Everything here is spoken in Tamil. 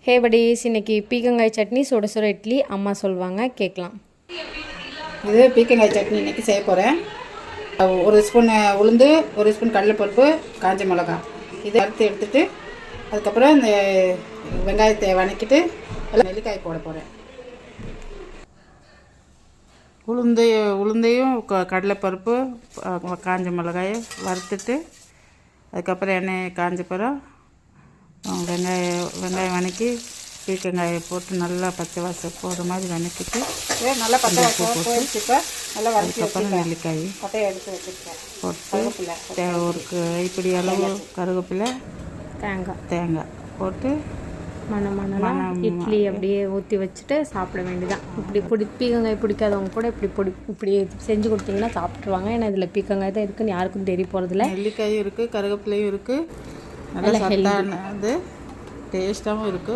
ஹே buddies, இன்னைக்கு பீக்கங்காய் சட்னி சுட சுட இட்லி அம்மா சொல்வாங்க கேட்கலாம். இது பீக்கங்காய் சட்னி இன்றைக்கி செய்ய போகிறேன். ஒரு ஸ்பூன் உளுந்து, ஒரு ஸ்பூன் கடலைப்பருப்பு, காஞ்ச மிளகா இதை வறுத்து எடுத்துகிட்டு அதுக்கப்புறம் இந்த வெங்காயத்தை வதக்கிட்டு எல்லாம் நெல்லிக்காய் போட போகிறேன். உளுந்தையும் கடலைப்பருப்பு, காஞ்ச மிளகாயை வறுத்துட்டு அதுக்கப்புறம் எண்ணெய் காஞ்ச பிறகு வெங்காயம் வதக்கி பீக்கங்காயை போட்டு நல்லா பச்சை வாசம் போடுற மாதிரி வதக்கிட்டு நல்லா பச்சை வாசம் போட்டு நல்லா அதுக்கப்புறம் நெல்லிக்காய் போட்டு ஒரு கைப்பிடி அளவு கருவேப்பிலை, தேங்காய் போட்டு மணமாக இட்லி அப்படியே ஊற்றி வச்சுட்டு சாப்பிட வேண்டியதான். இப்படி பீக்கங்காய் பிடிக்காதவங்க கூட இப்படி செஞ்சு கொடுத்தீங்கன்னா சாப்பிட்ருவாங்க. ஏன்னா இதில் பீக்கங்காய் தான் இருக்குதுன்னு யாருக்கும் தெரிய போகிறதில்ல. நெல்லிக்காயும் இருக்குது, கருவேப்பிலையும் இருக்குது, நல்லா சத்தானது, டேஸ்ட்டாகவும் இருக்குது.